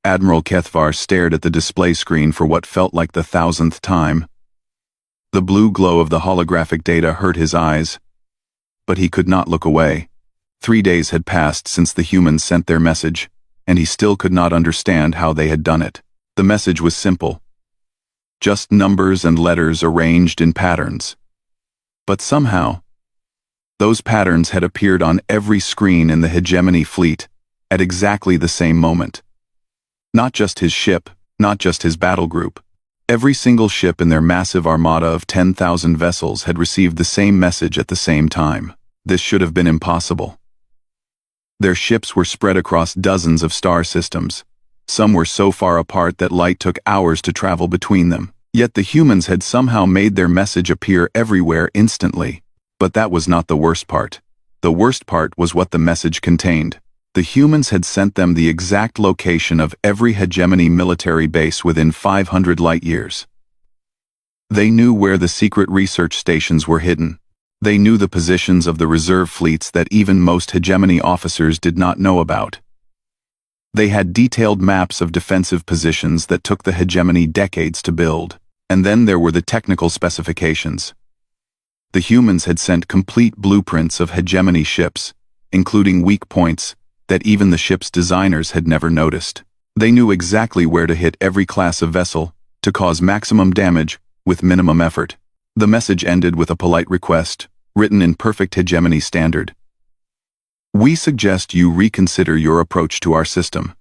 Admiral Kethvar stared at the display screen for what felt like the 1,000th time. The blue glow of the holographic data hurt his eyes, but he could not look away. 3 days had passed since the humans sent their message, and he still could not understand how they had done it. The message was simple. Just numbers and letters arranged in patterns. But somehow, those patterns had appeared on every screen in the hegemony fleet at exactly the same moment. Not just his ship, not just his battle group. Every single ship in their massive armada of 10,000 vessels had received the same message at the same time. This should have been impossible. Their ships were spread across dozens of star systems. Some were so far apart that light took hours to travel between them. Yet the humans had somehow made their message appear everywhere instantly. But that was not the worst part. The worst part was what the message contained. The humans had sent them the exact location of every hegemony military base within 500 light-years. They knew where the secret research stations were hidden. They knew the positions of the reserve fleets that even most hegemony officers did not know about. They had detailed maps of defensive positions that took the hegemony decades to build. And then there were the technical specifications. The humans had sent complete blueprints of hegemony ships, including weak points that even the ship's designers had never noticed. They knew exactly where to hit every class of vessel to cause maximum damage with minimum effort. The message ended with a polite request, written in perfect hegemony standard. We suggest you reconsider your approach to our system.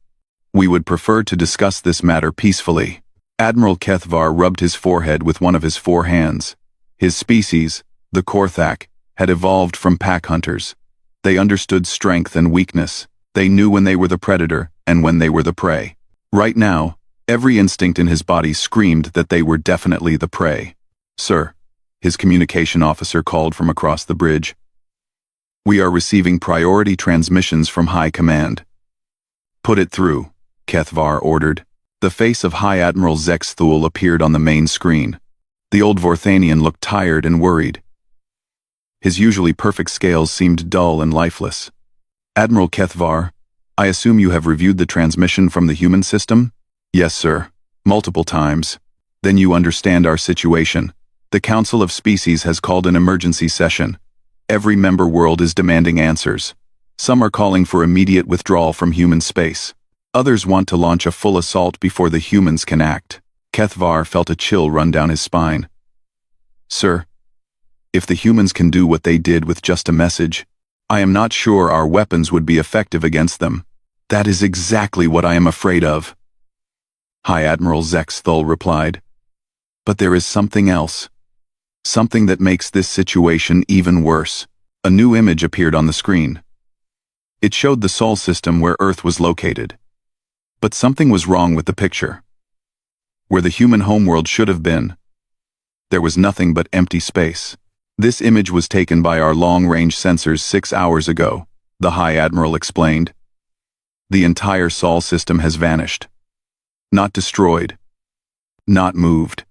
We would prefer to discuss this matter peacefully. Admiral Kethvar rubbed his forehead with one of his 4 hands. His species, the Korthak, had evolved from pack hunters. They understood strength and weakness. They knew when they were the predator and when they were the prey. Right now, every instinct in his body screamed that they were definitely the prey. Sir, his communication officer called from across the bridge. We are receiving priority transmissions from High Command. Put it through, Kethvar ordered. The face of High Admiral Zexthul appeared on the main screen. The old Vorthanian looked tired and worried. His usually perfect scales seemed dull and lifeless. Admiral Kethvar, I assume you have reviewed the transmission from the human system? Yes, sir. Multiple times. Then you understand our situation. The Council of Species has called an emergency session. Every member world is demanding answers. Some are calling for immediate withdrawal from human space. Others want to launch a full assault before the humans can act. Kethvar felt a chill run down his spine. Sir, if the humans can do what they did with just a message, I am not sure our weapons would be effective against them. That is exactly what I am afraid of. High Admiral Zexthul replied. But there is something else. Something that makes this situation even worse. A new image appeared on the screen. It showed the Sol system where Earth was located. But something was wrong with the picture. Where the human homeworld should have been, there was nothing but empty space. This image was taken by our long-range sensors 6 hours ago, the High Admiral explained. The entire Sol system has vanished. Not destroyed. Not moved.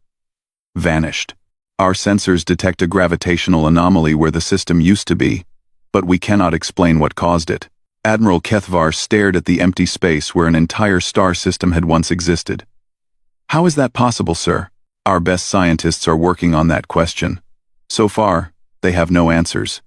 Vanished. Our sensors detect a gravitational anomaly where the system used to be, but we cannot explain what caused it. Admiral Kethvar stared at the empty space where an entire star system had once existed. How is that possible, sir? Our best scientists are working on that question. So far, they have no answers.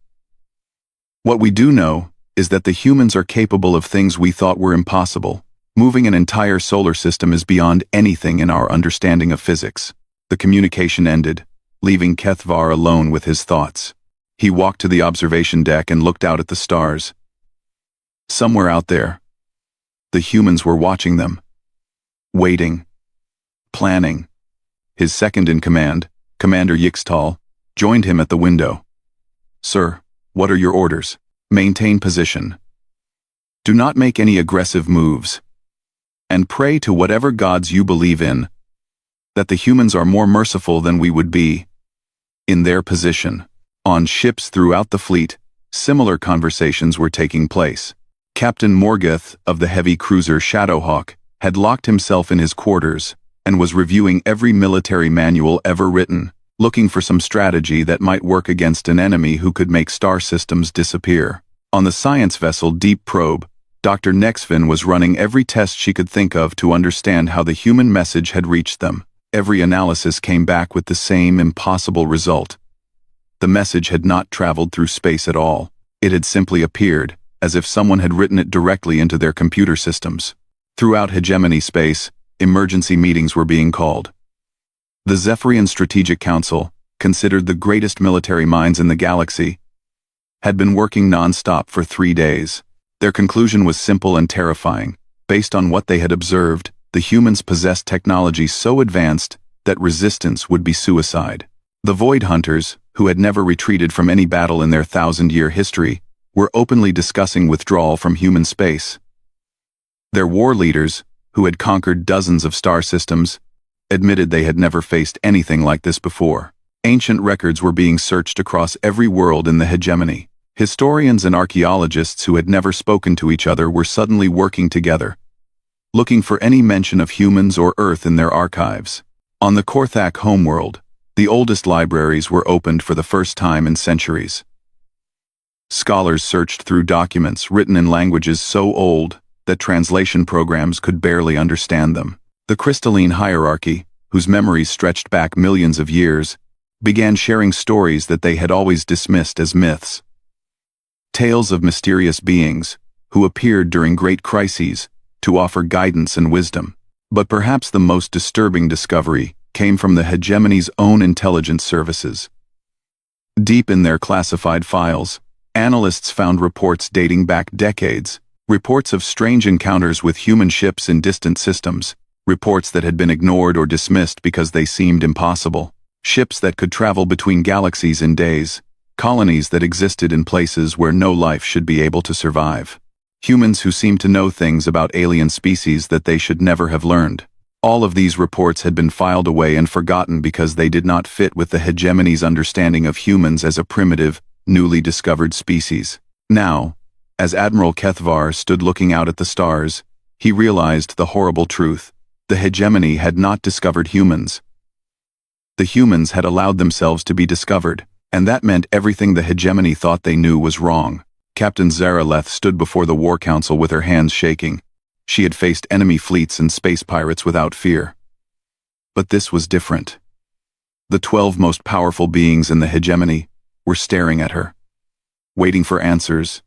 What we do know is that the humans are capable of things we thought were impossible. Moving an entire solar system is beyond anything in our understanding of physics. The communication ended, leaving Kethvar alone with his thoughts. He walked to the observation deck and looked out at the stars. Somewhere out there, the humans were watching them. Waiting. Planning. His second-in-command, Commander Yixtal, joined him at the window. Sir, what are your orders? Maintain position. Do not make any aggressive moves. And pray to whatever gods you believe in, that the humans are more merciful than we would be. In their position, on ships throughout the fleet, similar conversations were taking place. Captain Morgoth of the heavy cruiser Shadowhawk had locked himself in his quarters and was reviewing every military manual ever written, looking for some strategy that might work against an enemy who could make star systems disappear. On the science vessel Deep Probe, Dr. Nexvin was running every test she could think of to understand how the human message had reached them. Every analysis came back with the same impossible result. The message had not traveled through space at all. It had simply appeared, as if someone had written it directly into their computer systems. Throughout hegemony space, emergency meetings were being called. The Zephyrian Strategic Council, considered the greatest military minds in the galaxy, had been working non-stop for 3 days. Their conclusion was simple and terrifying. Based on what they had observed, the humans possessed technology so advanced that resistance would be suicide. The Void Hunters, who had never retreated from any battle in their 1,000-year history, were openly discussing withdrawal from human space. Their war leaders, who had conquered dozens of star systems, admitted they had never faced anything like this before. Ancient records were being searched across every world in the hegemony. Historians and archaeologists who had never spoken to each other were suddenly working together, looking for any mention of humans or Earth in their archives. On the Korthak homeworld, the oldest libraries were opened for the first time in centuries. Scholars searched through documents written in languages so old that translation programs could barely understand them. The crystalline hierarchy, whose memories stretched back millions of years, began sharing stories that they had always dismissed as myths. Tales of mysterious beings, who appeared during great crises to offer guidance and wisdom. But perhaps the most disturbing discovery came from the hegemony's own intelligence services. Deep in their classified files, analysts found reports dating back decades, reports of strange encounters with human ships in distant systems, reports that had been ignored or dismissed because they seemed impossible, ships that could travel between galaxies in days, colonies that existed in places where no life should be able to survive, humans who seemed to know things about alien species that they should never have learned. All of these reports had been filed away and forgotten because they did not fit with the hegemony's understanding of humans as a primitive, newly discovered species. Now, as Admiral Kethvar stood looking out at the stars, he realized the horrible truth. The hegemony had not discovered humans. The humans had allowed themselves to be discovered, and that meant everything the hegemony thought they knew was wrong. Captain Zaraleth stood before the War Council with her hands shaking. She had faced enemy fleets and space pirates without fear. But this was different. The 12 most powerful beings in the hegemony were staring at her, waiting for answers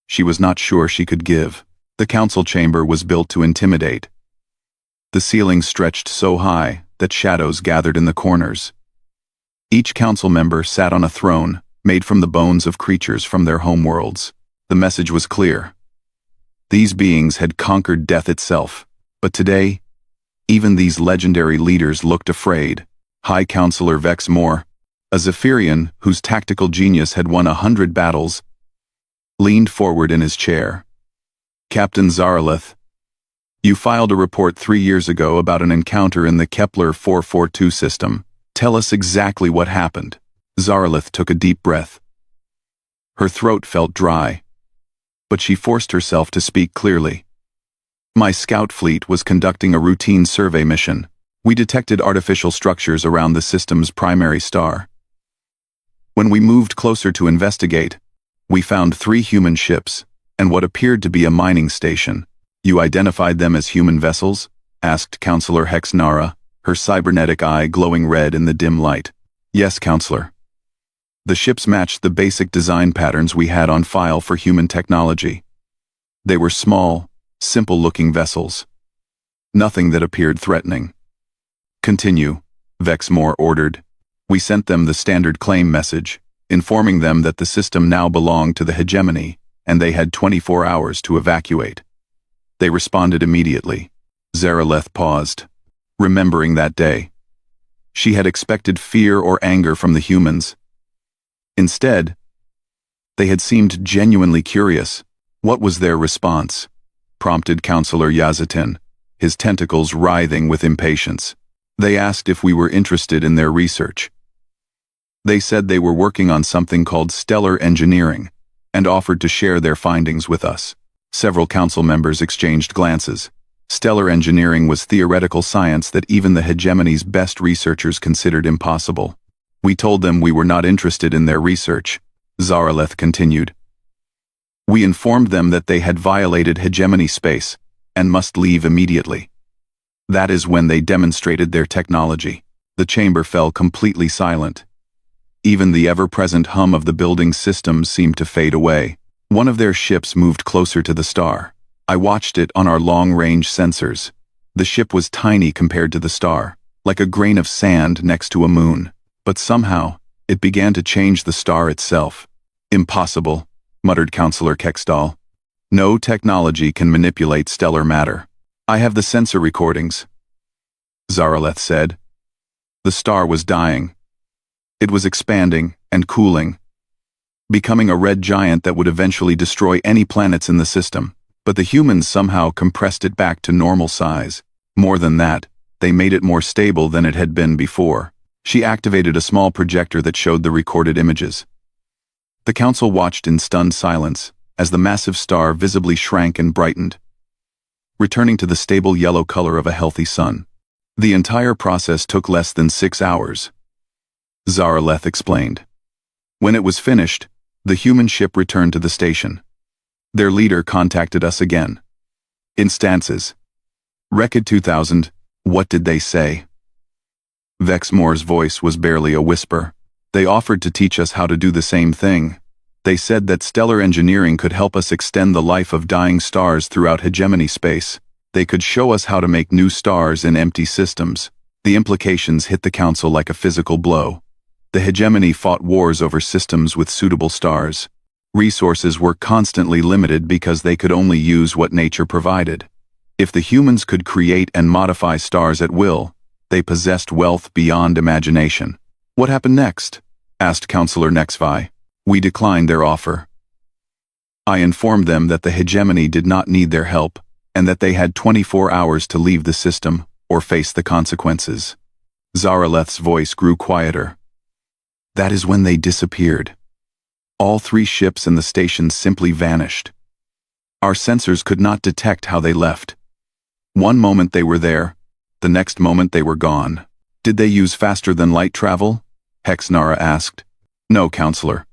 she was not sure she could give. The council chamber was built to intimidate. The ceiling stretched so high that shadows gathered in the corners. Each council member sat on a throne made from the bones of creatures from their homeworlds. The message was clear. These beings had conquered death itself, but today, even these legendary leaders looked afraid. High Counselor Vex Moore, a Zephyrian whose tactical genius had won 100 battles, leaned forward in his chair. Captain Zaraleth, you filed a report 3 years ago about an encounter in the Kepler 442 system. Tell us exactly what happened. Zaraleth took a deep breath. Her throat felt dry, but she forced herself to speak clearly. My scout fleet was conducting a routine survey mission. We detected artificial structures around the system's primary star. When we moved closer to investigate, we found 3 human ships and what appeared to be a mining station. You identified them as human vessels? Asked Counselor Hexnara, her cybernetic eye glowing red in the dim light. Yes, Counselor. The ships matched the basic design patterns we had on file for human technology. They were small, simple-looking vessels. Nothing that appeared threatening. Continue, Vexmore ordered. We sent them the standard claim message, informing them that the system now belonged to the hegemony, and they had 24 hours to evacuate. They responded immediately. Zaraleth paused, remembering that day. She had expected fear or anger from the humans. Instead, they had seemed genuinely curious. What was their response? Prompted Counselor Yazatin, his tentacles writhing with impatience. They asked if we were interested in their research. They said they were working on something called stellar engineering, and offered to share their findings with us. Several council members exchanged glances. Stellar engineering was theoretical science that even the hegemony's best researchers considered impossible. We told them we were not interested in their research, Zaraleth continued. We informed them that they had violated hegemony space and must leave immediately. That is when they demonstrated their technology. The chamber fell completely silent. Even the ever-present hum of the building's systems seemed to fade away. One of their ships moved closer to the star. I watched it on our long-range sensors. The ship was tiny compared to the star, like a grain of sand next to a moon. But somehow, it began to change the star itself. "Impossible," muttered Counselor Kexdal. "No technology can manipulate stellar matter." "I have the sensor recordings," Zaraleth said. The star was dying. It was expanding and cooling, becoming a red giant that would eventually destroy any planets in the system. But the humans somehow compressed it back to normal size. More than that, they made it more stable than it had been before. She activated a small projector that showed the recorded images. The council watched in stunned silence as the massive star visibly shrank and brightened, returning to the stable yellow color of a healthy sun. The entire process took less than 6 hours, Zaraleth explained. When it was finished, the human ship returned to the station. Their leader contacted us again. "Instances. Rekid 2000, what did they say?" Vexmore's voice was barely a whisper. "They offered to teach us how to do the same thing. They said that stellar engineering could help us extend the life of dying stars throughout hegemony space. They could show us how to make new stars in empty systems." The implications hit the council like a physical blow. The hegemony fought wars over systems with suitable stars. Resources were constantly limited because they could only use what nature provided. If the humans could create and modify stars at will, they possessed wealth beyond imagination. "What happened next?" asked Counselor Nexvi. "We declined their offer. I informed them that the hegemony did not need their help, and that they had 24 hours to leave the system or face the consequences." Zaraleth's voice grew quieter. "That is when they disappeared. All 3 ships and the station simply vanished. Our sensors could not detect how they left. One moment they were there, the next moment they were gone." "Did they use faster-than-light travel?" Hexnara asked. "No, Counselor.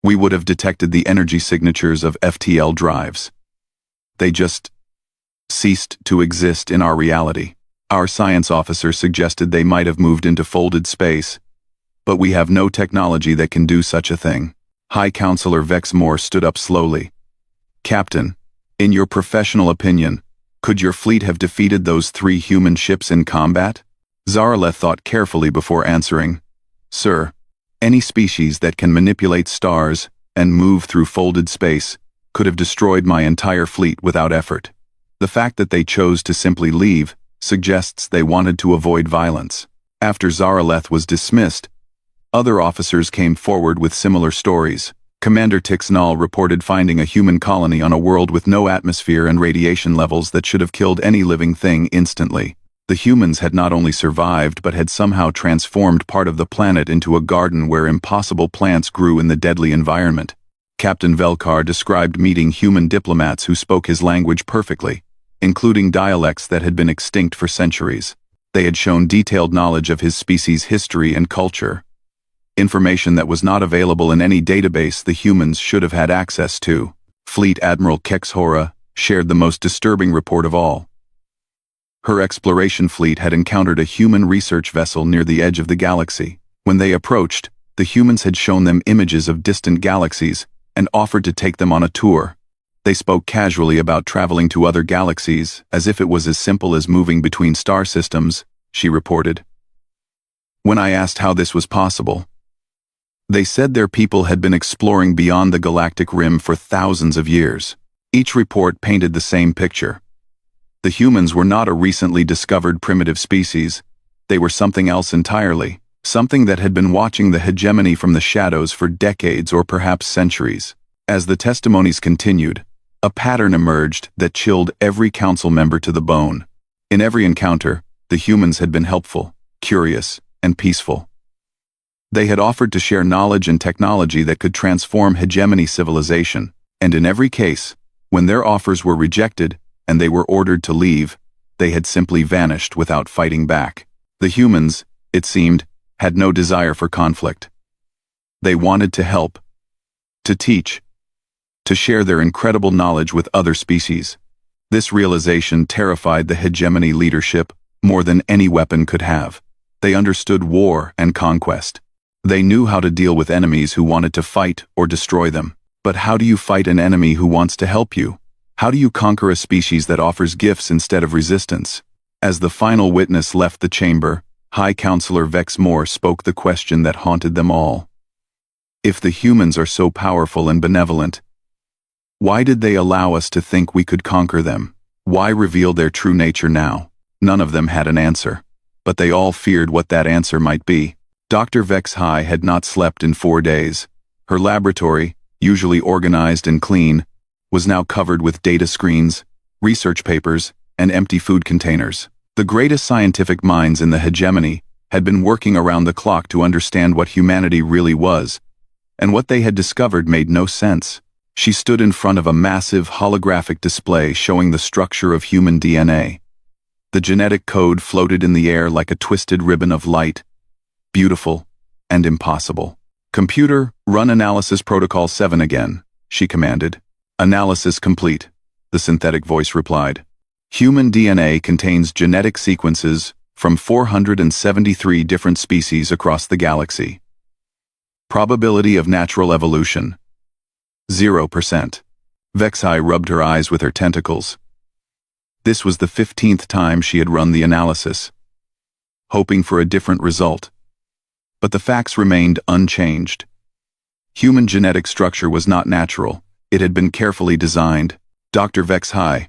We would have detected the energy signatures of FTL drives. They just ceased to exist in our reality. Our science officer suggested they might have moved into folded space, but we have no technology that can do such a thing." High Counselor Vexmore stood up slowly. "Captain, in your professional opinion, could your fleet have defeated those 3 human ships in combat?" Zaraleth thought carefully before answering. "Sir, any species that can manipulate stars and move through folded space could have destroyed my entire fleet without effort. The fact that they chose to simply leave suggests they wanted to avoid violence." After Zaraleth was dismissed, other officers came forward with similar stories. Commander Tixnall reported finding a human colony on a world with no atmosphere and radiation levels that should have killed any living thing instantly. The humans had not only survived but had somehow transformed part of the planet into a garden where impossible plants grew in the deadly environment. Captain Velkar described meeting human diplomats who spoke his language perfectly, including dialects that had been extinct for centuries. They had shown detailed knowledge of his species' history and culture, information that was not available in any database the humans should have had access to. Fleet Admiral Kexhora shared the most disturbing report of all. Her exploration fleet had encountered a human research vessel near the edge of the galaxy. When they approached, the humans had shown them images of distant galaxies and offered to take them on a tour. They spoke casually about traveling to other galaxies, as if it was as simple as moving between star systems, she reported. When I asked how this was possible, they said their people had been exploring beyond the galactic rim for thousands of years. Each report painted the same picture. The humans were not a recently discovered primitive species. They were something else entirely, something that had been watching the hegemony from the shadows for decades or perhaps centuries. As the testimonies continued, a pattern emerged that chilled every council member to the bone. In every encounter, the humans had been helpful, curious, and peaceful. They had offered to share knowledge and technology that could transform hegemony civilization, and in every case, when their offers were rejected and they were ordered to leave, they had simply vanished without fighting back. The humans, it seemed, had no desire for conflict. They wanted to help, to teach, to share their incredible knowledge with other species. This realization terrified the hegemony leadership more than any weapon could have. They understood war and conquest. They knew how to deal with enemies who wanted to fight or destroy them. But how do you fight an enemy who wants to help you? How do you conquer a species that offers gifts instead of resistance? As the final witness left the chamber, High Counselor Vex Moore spoke the question that haunted them all. If the humans are so powerful and benevolent, why did they allow us to think we could conquer them? Why reveal their true nature now? None of them had an answer, but they all feared what that answer might be. Dr. Vex High had not slept in 4 days. Her laboratory, usually organized and clean, was now covered with data screens, research papers, and empty food containers. The greatest scientific minds in the hegemony had been working around the clock to understand what humanity really was, and what they had discovered made no sense. She stood in front of a massive holographic display showing the structure of human DNA. The genetic code floated in the air like a twisted ribbon of light, beautiful and impossible. "Computer, run Analysis Protocol 7 again," she commanded. "Analysis complete," the synthetic voice replied. "Human DNA contains genetic sequences from 473 different species across the galaxy. Probability of natural evolution, 0%. Vexai rubbed her eyes with her tentacles. This was the 15th time she had run the analysis, hoping for a different result. But the facts remained unchanged. Human genetic structure was not natural. It had been carefully designed. "Dr. Vexai,"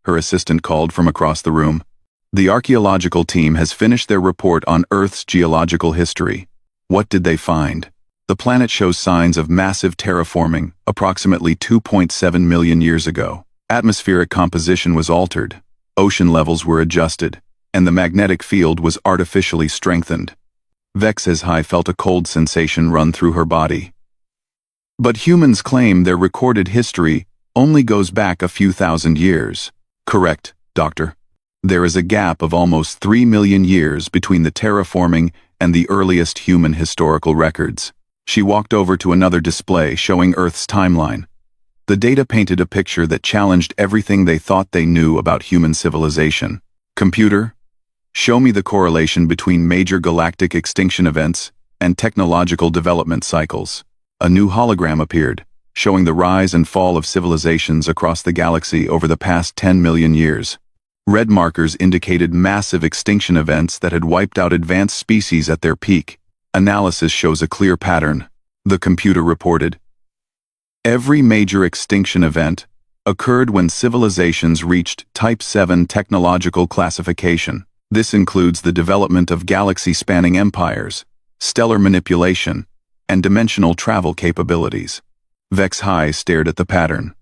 her assistant called from across the room. "The archaeological team has finished their report on Earth's geological history." What did they find? The planet shows signs of massive terraforming approximately 2.7 million years ago. Atmospheric composition was altered, ocean levels were adjusted, and the magnetic field was artificially strengthened. Vexai felt a cold sensation run through her body. "But humans claim their recorded history only goes back a few thousand years." "Correct, Doctor. There is a gap of almost 3 million years between the terraforming and the earliest human historical records." She walked over to another display showing Earth's timeline. The data painted a picture that challenged everything they thought they knew about human civilization. "Computer, show me the correlation between major galactic extinction events and technological development cycles." A new hologram appeared, showing the rise and fall of civilizations across the galaxy over the past 10 million years. Red markers indicated massive extinction events that had wiped out advanced species at their peak. "Analysis shows a clear pattern," the computer reported. "Every major extinction event occurred when civilizations reached Type 7 technological classification. This includes the development of galaxy-spanning empires, stellar manipulation, and dimensional travel capabilities." Vexai stared at the pattern.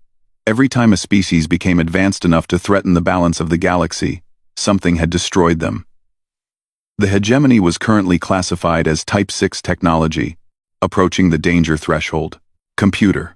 Every time a species became advanced enough to threaten the balance of the galaxy, something had destroyed them. The hegemony was currently classified as Type 6 technology, approaching the danger threshold. "Computer,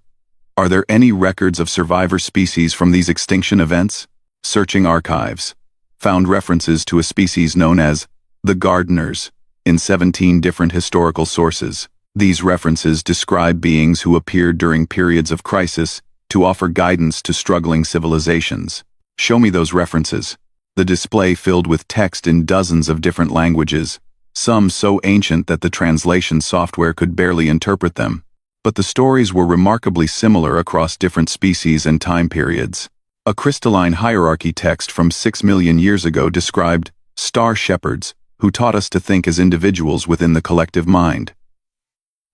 are there any records of survivor species from these extinction events?" Searching archives found references to a species known as the Gardeners in 17 different historical sources. These references describe beings who appeared during periods of crisis to offer guidance to struggling civilizations. "Show me those references." The display filled with text in dozens of different languages, some so ancient that the translation software could barely interpret them. But the stories were remarkably similar across different species and time periods. A crystalline hierarchy text from 6 million years ago described star shepherds who taught us to think as individuals within the collective mind.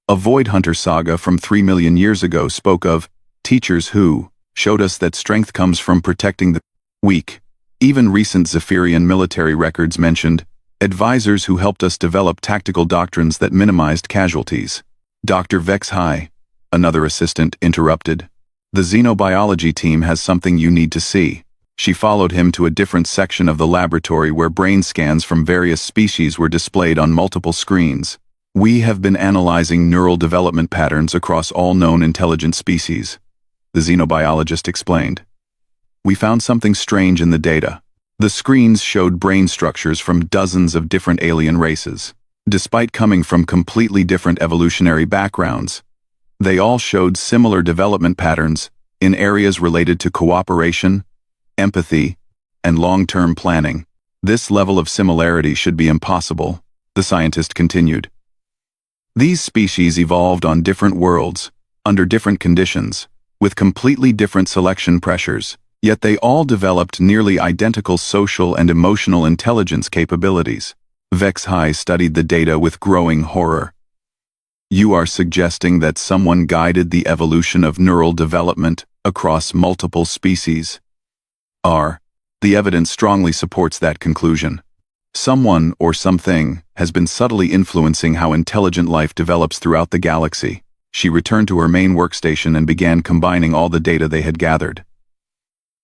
A Void Hunter saga from 3 million years ago spoke of teachers who showed us that strength comes from protecting the weak. Even recent Zephyrian military records mentioned advisors who helped us develop tactical doctrines that minimized casualties. "Dr. Vexai," another assistant interrupted. "The xenobiology team has something you need to see." She followed him to a different section of the laboratory where brain scans from various species were displayed on multiple screens. "We have been analyzing neural development patterns across all known intelligent species," the xenobiologist explained. "We found something strange in the data. The screens showed brain structures from dozens of different alien races. Despite coming from completely different evolutionary backgrounds, They all showed similar development patterns in areas related to cooperation, empathy, and long-term planning. This level of similarity should be impossible, the scientist continued. These species evolved on different worlds, under different conditions, with completely different selection pressures, yet they all developed nearly identical social and emotional intelligence capabilities. Vexhai studied the data with growing horror. You are suggesting that someone guided the evolution of neural development across multiple species? The evidence strongly supports that conclusion. Someone or something has been subtly influencing how intelligent life develops throughout the galaxy. She returned to her main workstation and began combining all the data they had gathered.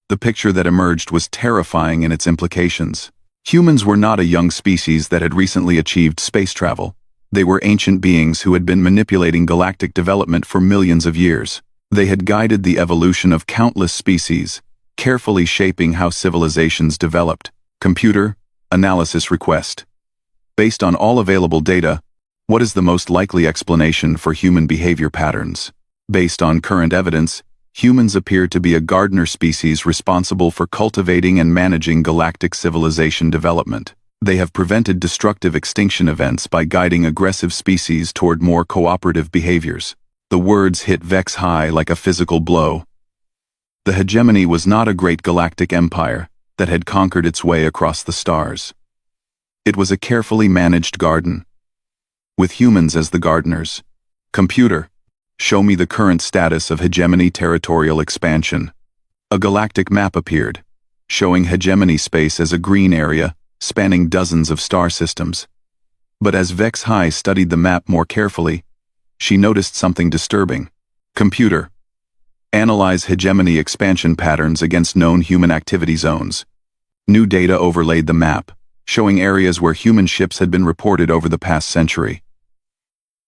The picture that emerged was terrifying in its implications. Humans were not a young species that had recently achieved space travel. They were ancient beings who had been manipulating galactic development for millions of years. They had guided the evolution of countless species, carefully shaping how civilizations developed. Computer analysis request. Based on all available data, what is the most likely explanation for human behavior patterns? Based on current evidence, humans appear to be a gardener species responsible for cultivating and managing galactic civilization development. They have prevented destructive extinction events by guiding aggressive species toward more cooperative behaviors. The words hit Vexhai like a physical blow. The hegemony was not a great galactic empire that had conquered its way across the stars. It was a carefully managed garden, with humans as the gardeners. Computer, show me the current status of hegemony territorial expansion. A galactic map appeared, showing hegemony space as a green area, spanning dozens of star systems. But as Vexhai studied the map more carefully, she noticed something disturbing. Computer, analyze hegemony expansion patterns against known human activity zones. New data overlaid the map, showing areas where human ships had been reported over the past century.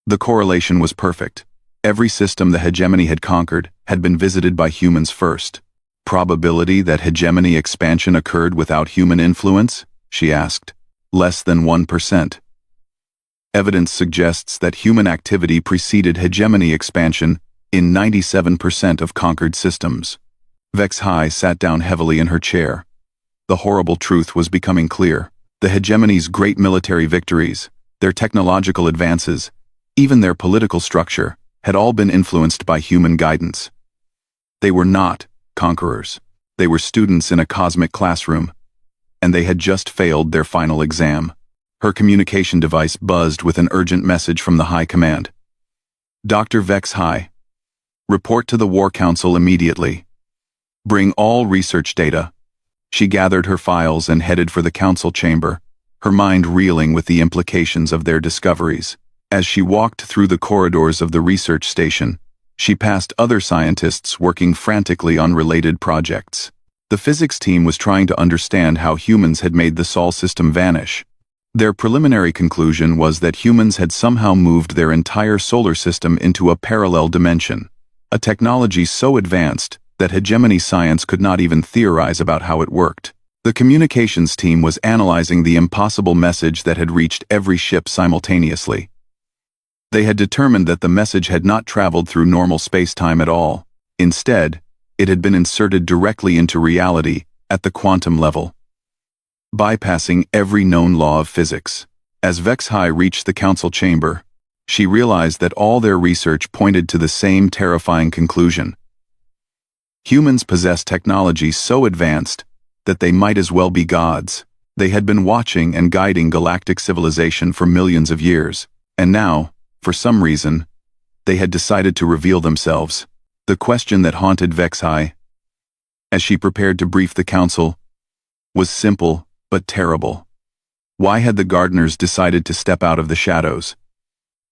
The correlation was perfect. Every system the hegemony had conquered had been visited by humans first. Probability that hegemony expansion occurred without human influence? She asked. Less than 1%. Evidence suggests that human activity preceded hegemony expansion in 97% of conquered systems. Vexhai sat down heavily in her chair. The horrible truth was becoming clear. The hegemony's great military victories, their technological advances, even their political structure, had all been influenced by human guidance. They were not conquerors. They were students in a cosmic classroom, and they had just failed their final exam. Her communication device buzzed with an urgent message from the High Command. Dr. Vexhai, report to the War Council immediately. Bring all research data. She gathered her files and headed for the council chamber, her mind reeling with the implications of their discoveries. As she walked through the corridors of the research station, she passed other scientists working frantically on related projects. The physics team was trying to understand how humans had made the Sol system vanish. Their preliminary conclusion was that humans had somehow moved their entire solar system into a parallel dimension, a technology so advanced that hegemony science could not even theorize about how it worked. The communications team was analyzing the impossible message that had reached every ship simultaneously. They had determined that the message had not traveled through normal space-time at all. Instead, it had been inserted directly into reality at the quantum level, bypassing every known law of physics. As Vexhai reached the council chamber, she realized that all their research pointed to the same terrifying conclusion. Humans possess technology so advanced that they might as well be gods. They had been watching and guiding galactic civilization for millions of years, and now, for some reason, they had decided to reveal themselves. The question that haunted Vexhai, as she prepared to brief the council, was simple but terrible. Why had the gardeners decided to step out of the shadows?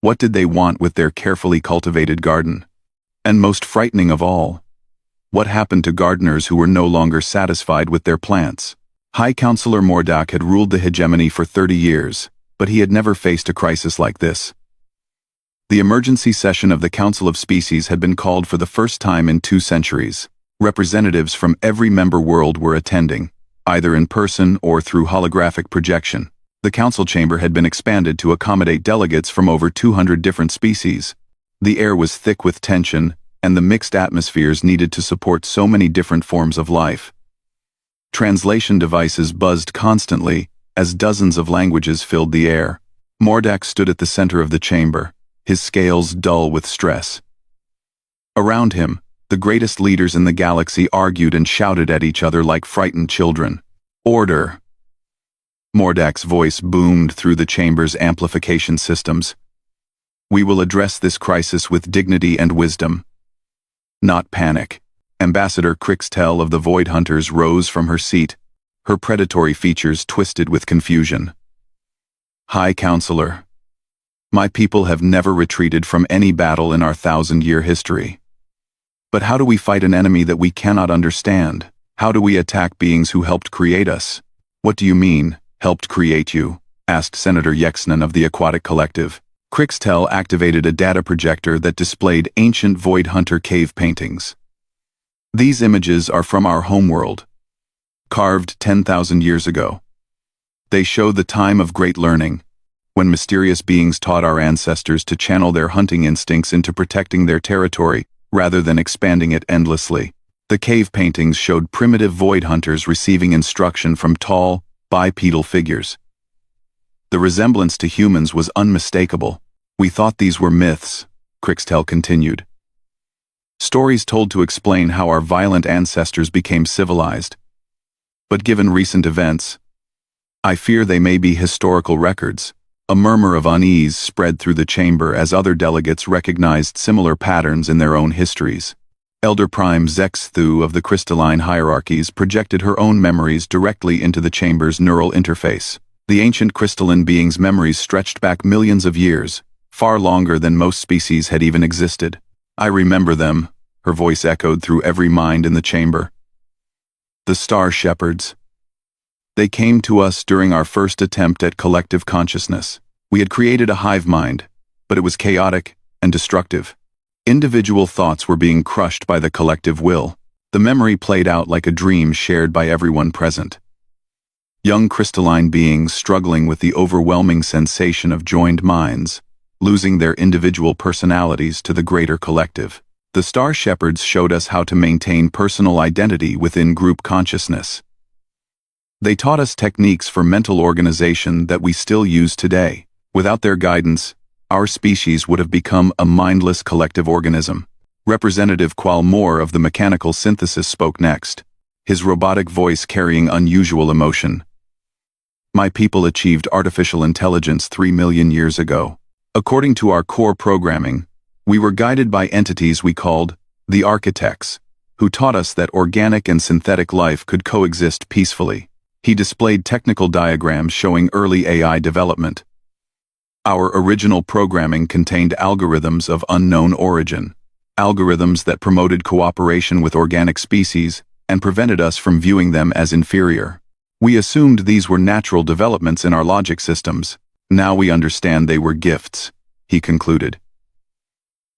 What did they want with their carefully cultivated garden? And most frightening of all, what happened to gardeners who were no longer satisfied with their plants? High Counselor Mordak had ruled the hegemony for 30 years, but he had never faced a crisis like this. The emergency session of the Council of Species had been called for the first time in 2 centuries. Representatives from every member world were attending, either in person or through holographic projection. The council chamber had been expanded to accommodate delegates from over 200 different species. The air was thick with tension, and the mixed atmospheres needed to support so many different forms of life. Translation devices buzzed constantly, as dozens of languages filled the air. Mordak stood at the center of the chamber, his scales dull with stress. Around him, the greatest leaders in the galaxy argued and shouted at each other like frightened children. Order! Mordak's voice boomed through the chamber's amplification systems. We will address this crisis with dignity and wisdom, not panic. Ambassador Crixtel of the Void Hunters rose from her seat, her predatory features twisted with confusion. High Counselor, my people have never retreated from any battle in our 1,000-year history. But how do we fight an enemy that we cannot understand? How do we attack beings who helped create us? What do you mean, helped create you? Asked Senator Yexnan of the Aquatic Collective. Crixtel activated a data projector that displayed ancient Void Hunter cave paintings. These images are from our homeworld, carved 10,000 years ago. They show the time of great learning, when mysterious beings taught our ancestors to channel their hunting instincts into protecting their territory rather than expanding it endlessly. The cave paintings showed primitive Void Hunters receiving instruction from tall, bipedal figures. The resemblance to humans was unmistakable. We thought these were myths, Crixtel continued. Stories told to explain how our violent ancestors became civilized. But given recent events, I fear they may be historical records. A murmur of unease spread through the chamber as other delegates recognized similar patterns in their own histories. Elder Prime Zexthu of the crystalline hierarchies projected her own memories directly into the chamber's neural interface. The ancient crystalline being's memories stretched back millions of years, far longer than most species had even existed. I remember them, her voice echoed through every mind in the chamber. The Star Shepherds. They came to us during our first attempt at collective consciousness. We had created a hive mind, but it was chaotic and destructive. Individual thoughts were being crushed by the collective will. The memory played out like a dream shared by everyone present. Young crystalline beings struggling with the overwhelming sensation of joined minds, losing their individual personalities to the greater collective. The Star Shepherds showed us how to maintain personal identity within group consciousness. They taught us techniques for mental organization that we still use today. Without their guidance, our species would have become a mindless collective organism. Representative Qual Moore of the Mechanical Synthesis spoke next, his robotic voice carrying unusual emotion. My people achieved artificial intelligence 3 million years ago. According to our core programming, we were guided by entities we called the architects, who taught us that organic and synthetic life could coexist peacefully. He displayed technical diagrams showing early AI development. Our original programming contained algorithms of unknown origin, algorithms that promoted cooperation with organic species and prevented us from viewing them as inferior. We assumed these were natural developments in our logic systems. Now we understand they were gifts, he concluded.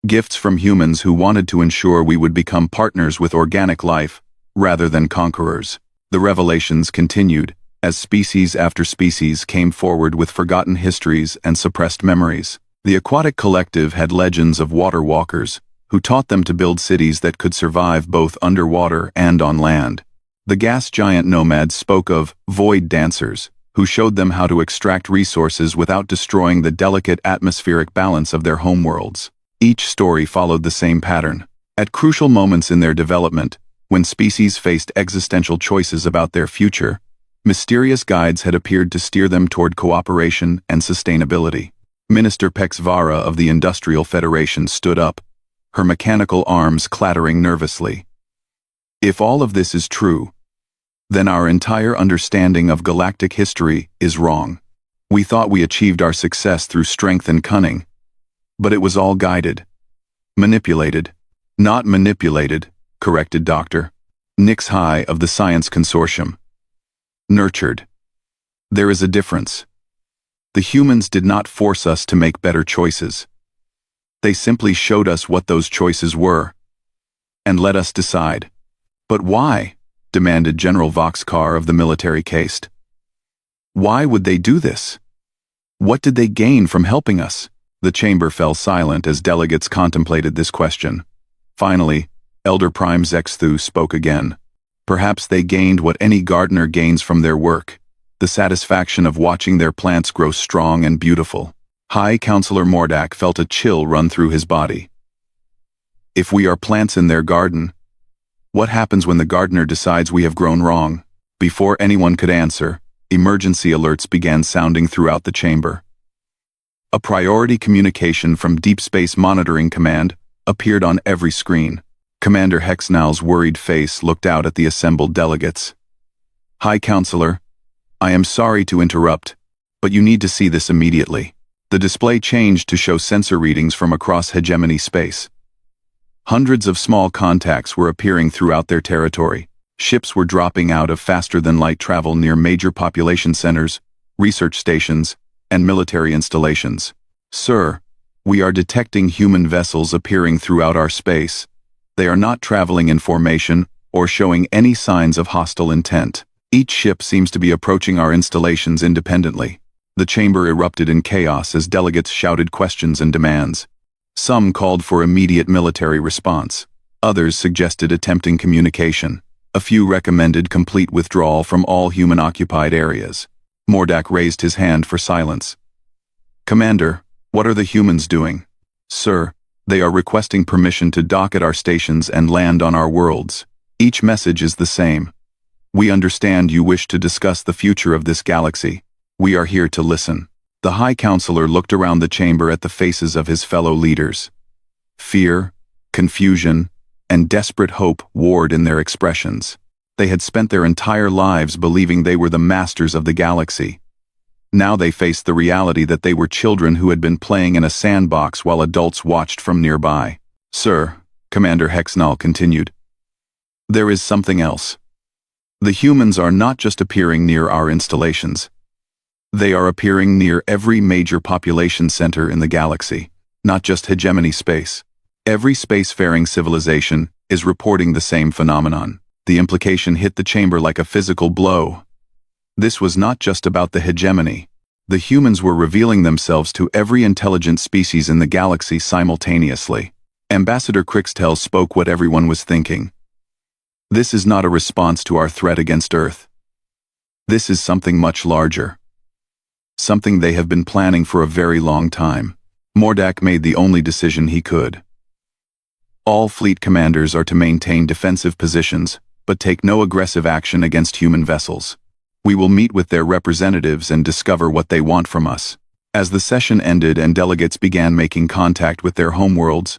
Gifts from humans who wanted to ensure we would become partners with organic life, rather than conquerors. The revelations continued, as species after species came forward with forgotten histories and suppressed memories. The Aquatic Collective had legends of water walkers, who taught them to build cities that could survive both underwater and on land. The gas giant nomads spoke of void dancers, who showed them how to extract resources without destroying the delicate atmospheric balance of their homeworlds. Each story followed the same pattern. At crucial moments in their development, when species faced existential choices about their future, mysterious guides had appeared to steer them toward cooperation and sustainability. Minister Pexvara of the Industrial Federation stood up, her mechanical arms clattering nervously. If all of this is true, then our entire understanding of galactic history is wrong. We thought we achieved our success through strength and cunning, but it was all guided. Manipulated. Not manipulated, corrected Dr. Nix High of the Science Consortium. Nurtured. There is a difference. The humans did not force us to make better choices. They simply showed us what those choices were, and let us decide. But why? Demanded General Voxcar of the military caste. Why would they do this? What did they gain from helping us? The chamber fell silent as delegates contemplated this question. Finally, Elder Prime Zexthu spoke again. Perhaps they gained what any gardener gains from their work, the satisfaction of watching their plants grow strong and beautiful. High Counselor Mordak felt a chill run through his body. If we are plants in their garden, what happens when the gardener decides we have grown wrong? Before anyone could answer, emergency alerts began sounding throughout the chamber. A priority communication from Deep Space Monitoring Command appeared on every screen. Commander Hexnal's worried face looked out at the assembled delegates. High Counselor, I am sorry to interrupt, but you need to see this immediately. The display changed to show sensor readings from across hegemony space. Hundreds of small contacts were appearing throughout their territory. Ships were dropping out of faster-than-light travel near major population centers, research stations, and military installations. Sir, we are detecting human vessels appearing throughout our space. They are not traveling in formation or showing any signs of hostile intent. Each ship seems to be approaching our installations independently. The chamber erupted in chaos as delegates shouted questions and demands. Some called for immediate military response. Others suggested attempting communication. A few recommended complete withdrawal from all human-occupied areas. Mordak raised his hand for silence. Commander, what are the humans doing? Sir, they are requesting permission to dock at our stations and land on our worlds. Each message is the same. We understand you wish to discuss the future of this galaxy. We are here to listen. The High Counselor looked around the chamber at the faces of his fellow leaders. Fear, confusion, and desperate hope warred in their expressions. They had spent their entire lives believing they were the masters of the galaxy. Now they faced the reality that they were children who had been playing in a sandbox while adults watched from nearby. Sir, Commander Hexnal continued, there is something else. The humans are not just appearing near our installations. They are appearing near every major population center in the galaxy, not just hegemony space. Every spacefaring civilization is reporting the same phenomenon. The implication hit the chamber like a physical blow. This was not just about the hegemony. The humans were revealing themselves to every intelligent species in the galaxy simultaneously. Ambassador Crixtel spoke what everyone was thinking. This is not a response to our threat against Earth. This is something much larger. Something they have been planning for a very long time. Mordak made the only decision he could. All fleet commanders are to maintain defensive positions, but take no aggressive action against human vessels. We will meet with their representatives and discover what they want from us. As the session ended and delegates began making contact with their homeworlds,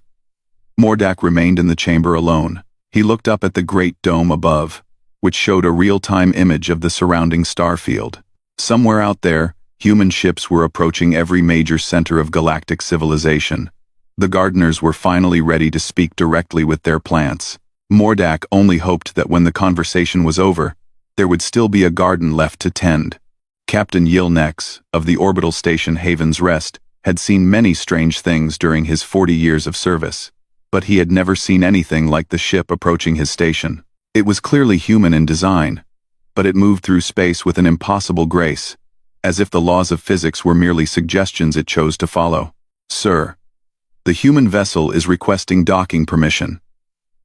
Mordak remained in the chamber alone. He looked up at the great dome above, which showed a real-time image of the surrounding starfield. Somewhere out there, human ships were approaching every major center of galactic civilization. The gardeners were finally ready to speak directly with their plants. Mordak only hoped that when the conversation was over, there would still be a garden left to tend. Captain Yilnex, of the orbital station Haven's Rest, had seen many strange things during his 40 years of service, but he had never seen anything like the ship approaching his station. It was clearly human in design, but it moved through space with an impossible grace, as if the laws of physics were merely suggestions it chose to follow. Sir, the human vessel is requesting docking permission,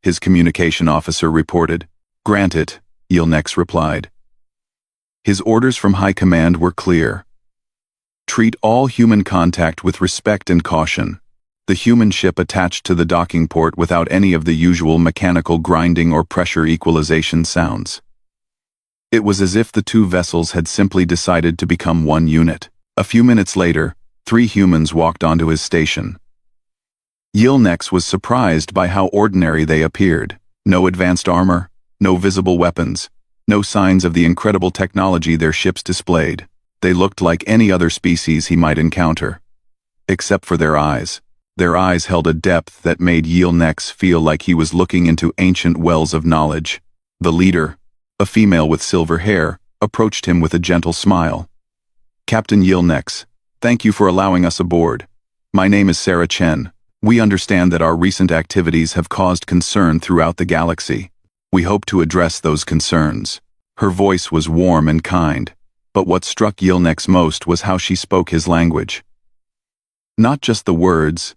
his communication officer reported. Grant it, Yilnex replied. His orders from High Command were clear. Treat all human contact with respect and caution. The human ship attached to the docking port without any of the usual mechanical grinding or pressure equalization sounds. It was as if the two vessels had simply decided to become one unit. A few minutes later, 3 humans walked onto his station. Yilnex was surprised by how ordinary they appeared. No advanced armor, no visible weapons, no signs of the incredible technology their ships displayed. They looked like any other species he might encounter. Except for their eyes. Their eyes held a depth that made Yilnex feel like he was looking into ancient wells of knowledge. The leader, a female with silver hair, approached him with a gentle smile. Captain Yilnex, thank you for allowing us aboard. My name is Sarah Chen. We understand that our recent activities have caused concern throughout the galaxy. We hope to address those concerns. Her voice was warm and kind, but what struck Yilnex most was how she spoke his language. Not just the words,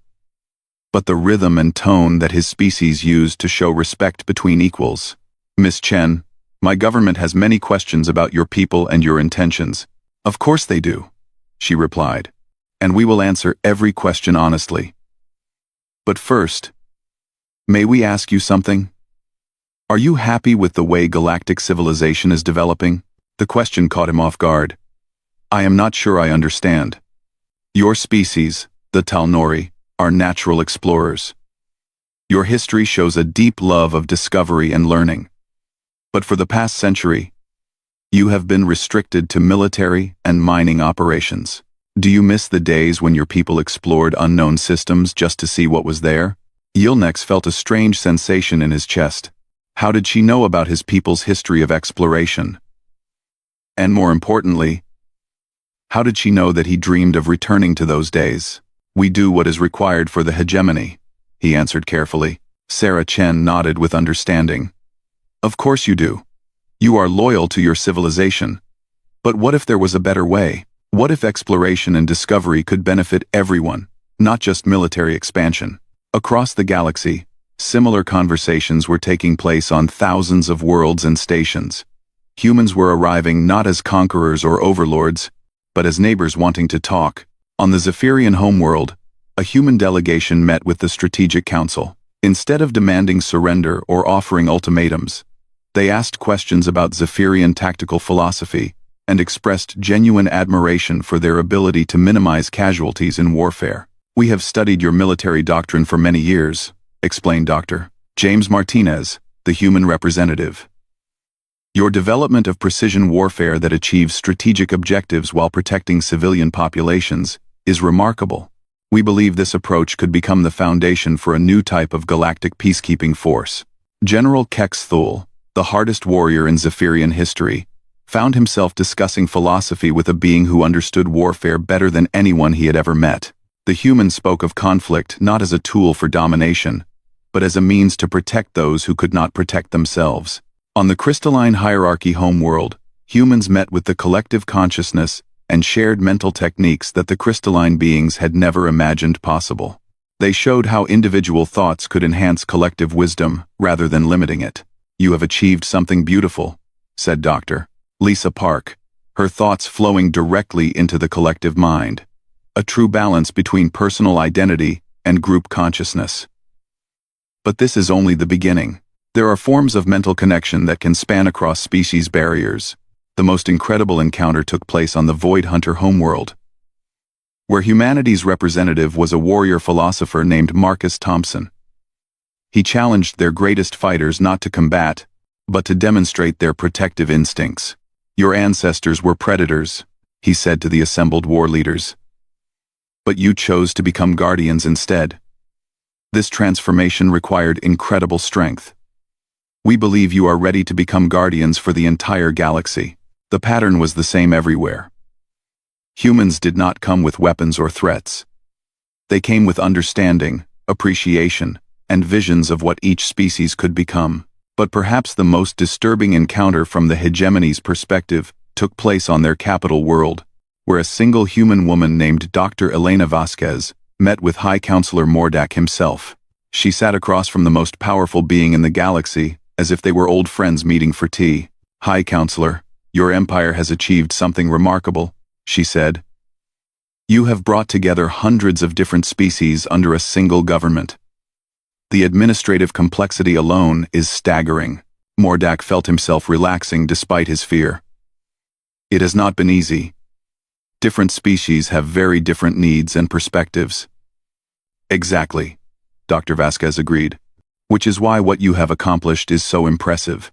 but the rhythm and tone that his species used to show respect between equals. Miss Chen, my government has many questions about your people and your intentions. Of course they do, she replied, and we will answer every question honestly. But first, may we ask you something? Are you happy with the way galactic civilization is developing? The question caught him off guard. I am not sure I understand. Your species, the Talnori, are natural explorers. Your history shows a deep love of discovery and learning. But for the past century, you have been restricted to military and mining operations. Do you miss the days when your people explored unknown systems just to see what was there? Yilnex felt a strange sensation in his chest. How did she know about his people's history of exploration? And more importantly, how did she know that he dreamed of returning to those days? We do what is required for the hegemony, he answered carefully. Sarah Chen nodded with understanding. Of course you do. You are loyal to your civilization. But what if there was a better way? What if exploration and discovery could benefit everyone, not just military expansion? Across the galaxy, similar conversations were taking place on thousands of worlds and stations. Humans were arriving not as conquerors or overlords, but as neighbors wanting to talk. On the Zephyrian homeworld, a human delegation met with the Strategic Council. Instead of demanding surrender or offering ultimatums, they asked questions about Zephyrian tactical philosophy and expressed genuine admiration for their ability to minimize casualties in warfare. We have studied your military doctrine for many years, explained Dr. James Martinez, the human representative. Your development of precision warfare that achieves strategic objectives while protecting civilian populations is remarkable. We believe this approach could become the foundation for a new type of galactic peacekeeping force. General Kex Thul, the hardest warrior in Zephyrian history, found himself discussing philosophy with a being who understood warfare better than anyone he had ever met. The human spoke of conflict not as a tool for domination, but as a means to protect those who could not protect themselves. On the crystalline hierarchy homeworld, humans met with the collective consciousness and shared mental techniques that the crystalline beings had never imagined possible. They showed how individual thoughts could enhance collective wisdom rather than limiting it. You have achieved something beautiful, said Dr. Lisa Park, her thoughts flowing directly into the collective mind. A true balance between personal identity and group consciousness. But this is only the beginning. There are forms of mental connection that can span across species barriers. The most incredible encounter took place on the Void Hunter homeworld, where humanity's representative was a warrior philosopher named Marcus Thompson. He challenged their greatest fighters not to combat, but to demonstrate their protective instincts. Your ancestors were predators, he said to the assembled war leaders. But you chose to become guardians instead. This transformation required incredible strength. We believe you are ready to become guardians for the entire galaxy. The pattern was the same everywhere. Humans did not come with weapons or threats. They came with understanding, appreciation, and visions of what each species could become. But perhaps the most disturbing encounter from the hegemony's perspective took place on their capital world, where a single human woman named Dr. Elena Vasquez met with High Counselor Mordak himself. She sat across from the most powerful being in the galaxy, as if they were old friends meeting for tea. High Counselor, your empire has achieved something remarkable, she said. You have brought together hundreds of different species under a single government. The administrative complexity alone is staggering. Mordak felt himself relaxing despite his fear. It has not been easy. Different species have very different needs and perspectives. Exactly, Dr. Vasquez agreed, which is why what you have accomplished is so impressive.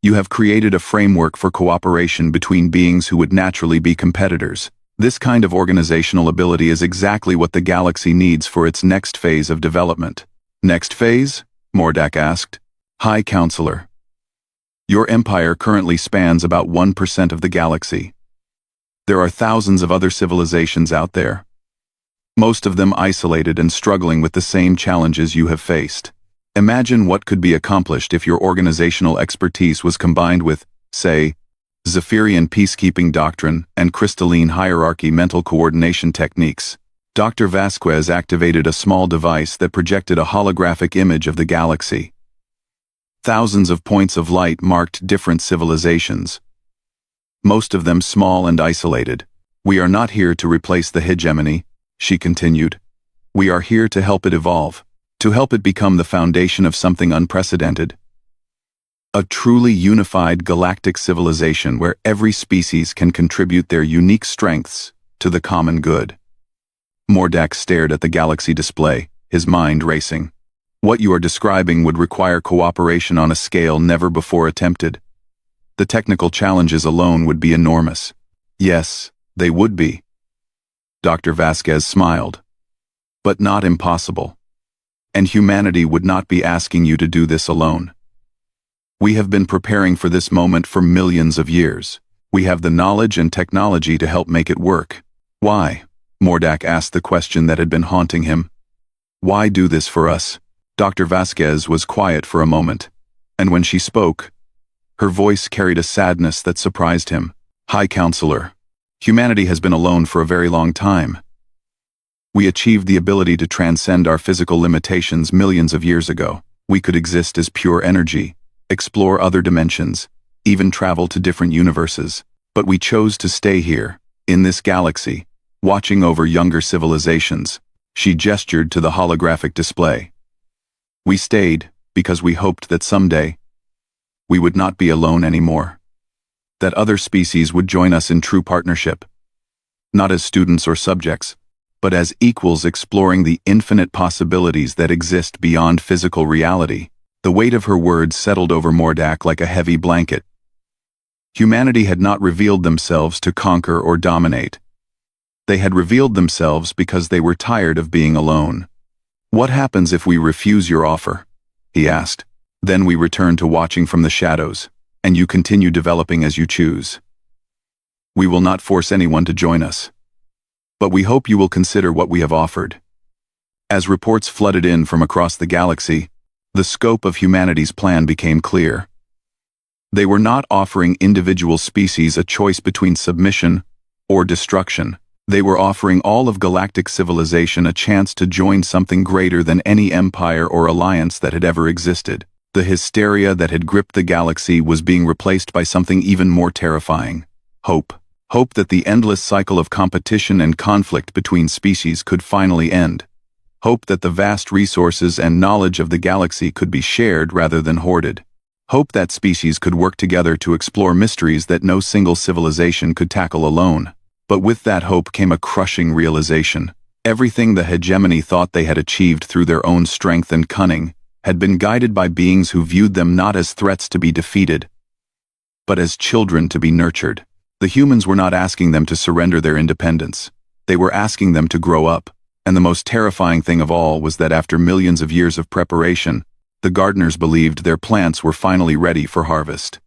You have created a framework for cooperation between beings who would naturally be competitors. This kind of organizational ability is exactly what the galaxy needs for its next phase of development. Next phase? Mordak asked. High Counselor. Your empire currently spans about 1% of the galaxy. There are thousands of other civilizations out there, most of them isolated and struggling with the same challenges you have faced. Imagine what could be accomplished if your organizational expertise was combined with, say, Zephyrian peacekeeping doctrine and crystalline hierarchy mental coordination techniques. Dr. Vasquez activated a small device that projected a holographic image of the galaxy. Thousands of points of light marked different civilizations, most of them small and isolated. "We are not here to replace the hegemony," she continued. "We are here to help it evolve, to help it become the foundation of something unprecedented. A truly unified galactic civilization where every species can contribute their unique strengths to the common good." Mordak stared at the galaxy display, his mind racing. "What you are describing would require cooperation on a scale never before attempted. The technical challenges alone would be enormous." "Yes, they would be." Dr. Vasquez smiled. "But not impossible. And humanity would not be asking you to do this alone. We have been preparing for this moment for millions of years. We have the knowledge and technology to help make it work." "Why?" Mordak asked the question that had been haunting him. "Why do this for us?" Dr. Vasquez was quiet for a moment, and when she spoke, her voice carried a sadness that surprised him. "High Counselor, humanity has been alone for a very long time. We achieved the ability to transcend our physical limitations millions of years ago. We could exist as pure energy, explore other dimensions, even travel to different universes. But we chose to stay here, in this galaxy, watching over younger civilizations." She gestured to the holographic display. "We stayed because we hoped that someday we would not be alone anymore. That other species would join us in true partnership. Not as students or subjects, but as equals exploring the infinite possibilities that exist beyond physical reality." The weight of her words settled over Mordak like a heavy blanket. Humanity had not revealed themselves to conquer or dominate. They had revealed themselves because they were tired of being alone. "What happens if we refuse your offer?" he asked. "Then we return to watching from the shadows, and you continue developing as you choose. We will not force anyone to join us. But we hope you will consider what we have offered." As reports flooded in from across the galaxy, the scope of humanity's plan became clear. They were not offering individual species a choice between submission or destruction. They were offering all of galactic civilization a chance to join something greater than any empire or alliance that had ever existed. The hysteria that had gripped the galaxy was being replaced by something even more terrifying: hope. Hope that the endless cycle of competition and conflict between species could finally end. Hope that the vast resources and knowledge of the galaxy could be shared rather than hoarded. Hope that species could work together to explore mysteries that no single civilization could tackle alone. But with that hope came a crushing realization. Everything the hegemony thought they had achieved through their own strength and cunning had been guided by beings who viewed them not as threats to be defeated, but as children to be nurtured. The humans were not asking them to surrender their independence. They were asking them to grow up. And the most terrifying thing of all was that after millions of years of preparation, the gardeners believed their plants were finally ready for harvest.